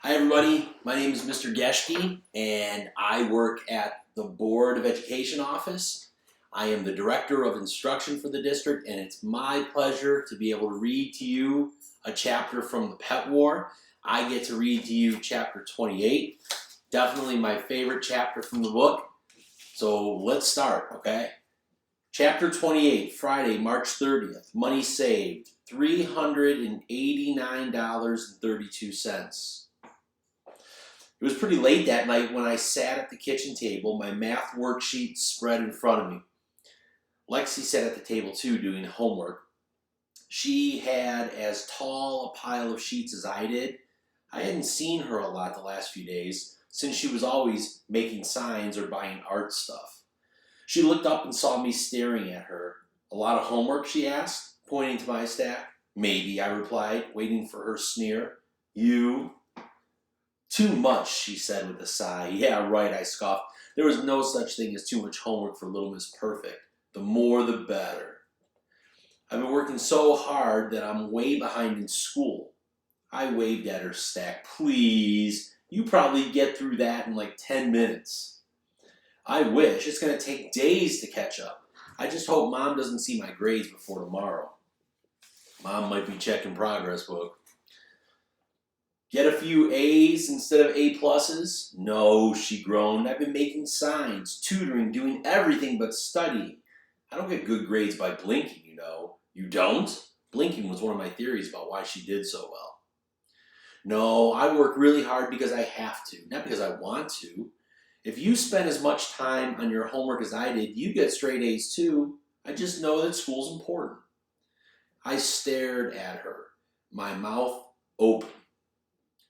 Hi everybody, my name is Mr. Geschke and I work at the Board of Education office. I am the Director of Instruction for the district and it's my pleasure to be able to read to you a chapter from the Pet War. I get to read to you chapter 28, definitely my favorite chapter from the book. So let's start, okay? Chapter 28, Friday, March 30th, money saved, $389.32. It was pretty late that night when I sat at the kitchen table, my math worksheet spread in front of me. Lexi sat at the table too, doing homework. She had as tall a pile of sheets as I did. I hadn't seen her a lot the last few days, since she was always making signs or buying art stuff. She looked up and saw me staring at her. "A lot of homework?" she asked, pointing to my stack. "Maybe," I replied, waiting for her sneer. "You?" "Too much," she said with a sigh. "Yeah, right," I scoffed. There was no such thing as too much homework for Little Miss Perfect. The more the better. I've been working so hard that I'm way behind in school. I waved at her stack. "Please, you probably get through that in like 10 minutes. "I wish. It's going to take days to catch up. I just hope Mom doesn't see my grades before tomorrow." Mom might be checking progress book. "Get a few A's instead of A pluses?" "No," she groaned. "I've been making signs, tutoring, doing everything but studying. I don't get good grades by blinking, you know." "You don't?" Blinking was one of my theories about why she did so well. "No, I work really hard because I have to, not because I want to. If you spend as much time on your homework as I did, you get straight A's too. I just know that school's important." I stared at her, my mouth open.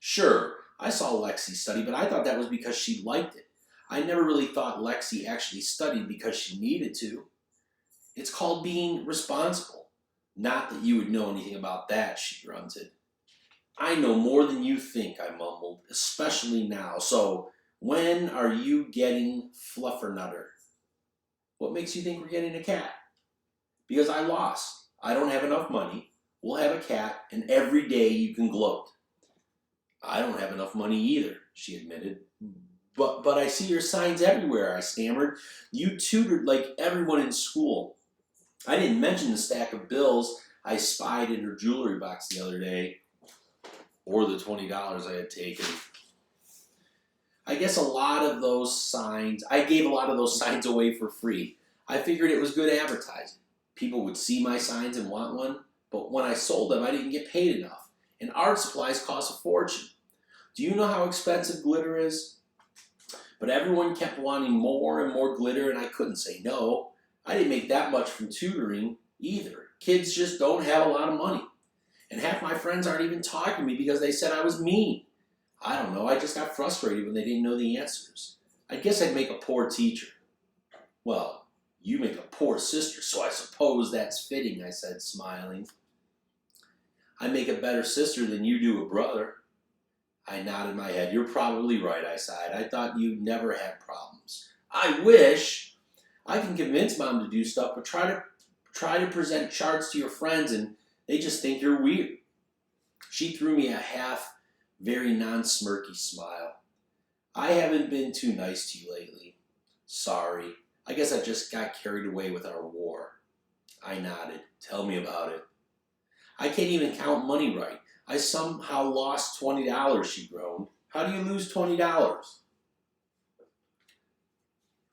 Sure, I saw Lexi study, but I thought that was because she liked it. I never really thought Lexi actually studied because she needed to. "It's called being responsible." "Not that you would know anything about that," she grunted. "I know more than you think," I mumbled, "especially now. So, when are you getting Fluffernutter?" "What makes you think we're getting a cat?" "Because I lost. I don't have enough money. We'll have a cat, and every day you can gloat." "I don't have enough money either," she admitted. But I see your signs everywhere," I stammered. "You tutored like everyone in school." I didn't mention the stack of bills I spied in her jewelry box the other day, or the $20 I had taken. I gave a lot of those signs away for free. I figured it was good advertising. People would see my signs and want one, but when I sold them, I didn't get paid enough. And art supplies cost a fortune. Do you know how expensive glitter is? But everyone kept wanting more and more glitter, and I couldn't say no. I didn't make that much from tutoring either. Kids just don't have a lot of money. And half my friends aren't even talking to me because they said I was mean. I don't know, I just got frustrated when they didn't know the answers. I guess I'd make a poor teacher. "Well, you make a poor sister, so I suppose that's fitting," I said, smiling. "I make a better sister than you do a brother." I nodded my head. "You're probably right," I sighed. "I thought you never had problems." "I wish. I can convince Mom to do stuff, but try to present charts to your friends and they just think you're weird." She threw me a half, very non-smirky smile. "I haven't been too nice to you lately." "Sorry. I guess I just got carried away with our war." I nodded. "Tell me about it." "I can't even count money right. I somehow lost $20, she groaned. "How do you lose $20?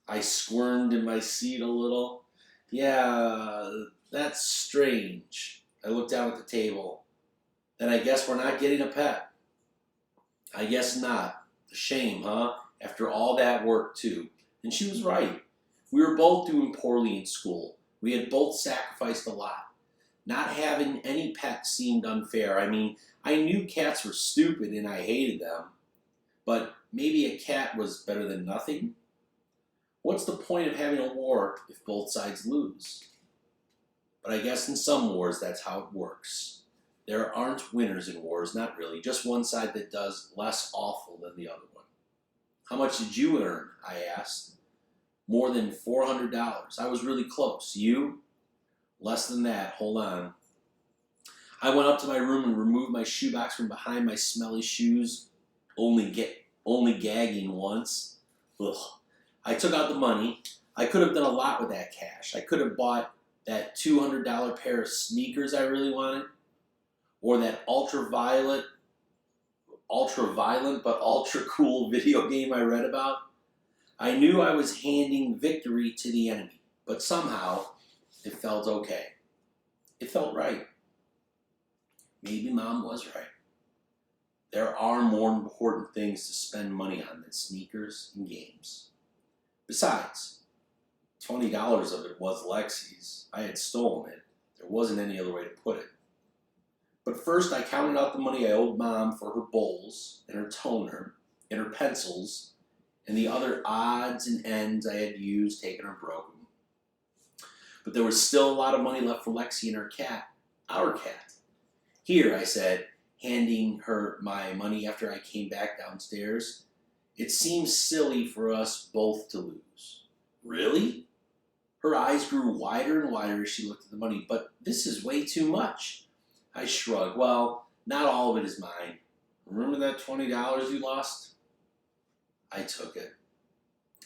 I squirmed in my seat a little. "Yeah, that's strange." I looked down at the table. "Then I guess we're not getting a pet." "I guess not. A shame, huh? After all that work, too." And she was right. We were both doing poorly in school. We had both sacrificed a lot. Not having any pet seemed unfair. I mean, I knew cats were stupid and I hated them. But maybe a cat was better than nothing? What's the point of having a war if both sides lose? But I guess in some wars that's how it works. There aren't winners in wars, not really, just one side that does less awful than the other one. "How much did you earn?" I asked. "More than $400. I was really close. You?" "Less than that. Hold on." I went up to my room and removed my shoebox from behind my smelly shoes. only gagging once. Ugh. I took out the money. I could have done a lot with that cash. I could have bought that $200 pair of sneakers I really wanted, or that ultra-violent but ultra-cool video game I read about. I knew I was handing victory to the enemy, but somehow it felt okay. It felt right. Maybe Mom was right. There are more important things to spend money on than sneakers and games. Besides, $20 of it was Lexi's. I had stolen it. There wasn't any other way to put it. But first I counted out the money I owed Mom for her bowls, and her toner, and her pencils, and the other odds and ends I had used, taken, or broken. But there was still a lot of money left for Lexi and her cat, our cat. Here, I said, handing her my money after I came back downstairs. It seems silly for us both to lose. Really? Her eyes grew wider and wider as she looked at the money. But this is way too much. I shrugged. Well, not all of it is mine. Remember that $20 you lost? I took it.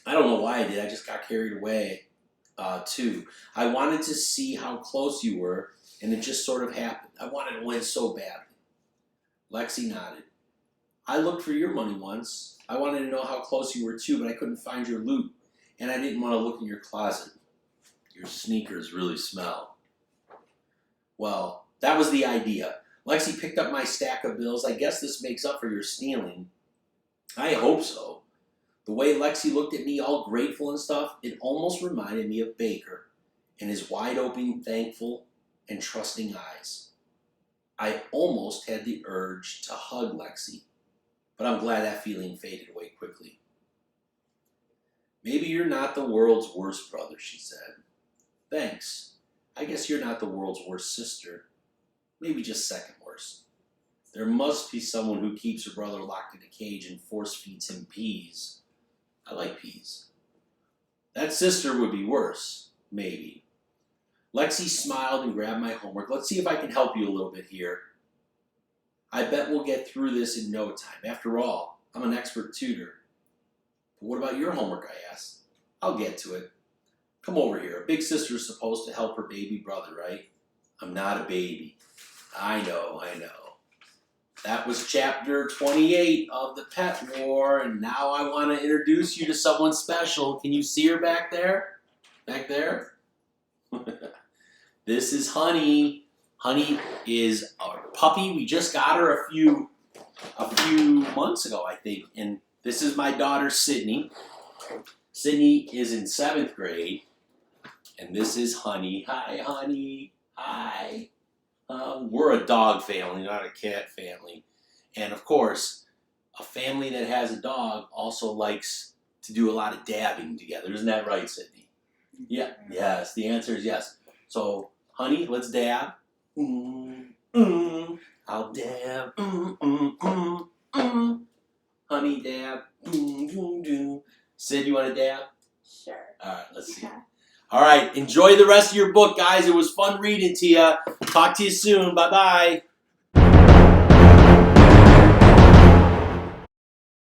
I don't know why I did. I just got carried away, too. I wanted to see how close you were, and it just sort of happened. I wanted to win so badly. Lexi nodded. I looked for your money once. I wanted to know how close you were, too, but I couldn't find your loot, and I didn't want to look in your closet. Your sneakers really smell. Well, that was the idea. Lexi picked up my stack of bills. I guess this makes up for your stealing. I hope so. The way Lexi looked at me all grateful and stuff, it almost reminded me of Baker and his wide-open, thankful, and trusting eyes. I almost had the urge to hug Lexi, but I'm glad that feeling faded away quickly. Maybe you're not the world's worst brother, she said. Thanks. I guess you're not the world's worst sister. Maybe just second worst. There must be someone who keeps her brother locked in a cage and force feeds him peas. I like peas. That sister would be worse, maybe. Lexi smiled and grabbed my homework. Let's see if I can help you a little bit here. I bet we'll get through this in no time. After all, I'm an expert tutor. But what about your homework, I asked. I'll get to it. Come over here. A big sister is supposed to help her baby brother, right? I'm not a baby. I know. That was chapter 28 of The Pet War, and now I want to introduce you to someone special. Can you see her back there? Back there? This is Honey. Honey is our puppy. We just got her a few months ago, I think. And this is my daughter, Sydney. Sydney is in 7th grade. And this is Honey. Hi, Honey. Hi. We're a dog family, not a cat family. And of course, a family that has a dog also likes to do a lot of dabbing together. Isn't that right, Sydney? Yeah. Yes, the answer is yes. So, Honey, let's dab. I'll dab. Honey, dab. Sid, you want to dab? Sure. All right, let's see. All right, enjoy the rest of your book, guys. It was fun reading to you. Talk to you soon. Bye-bye.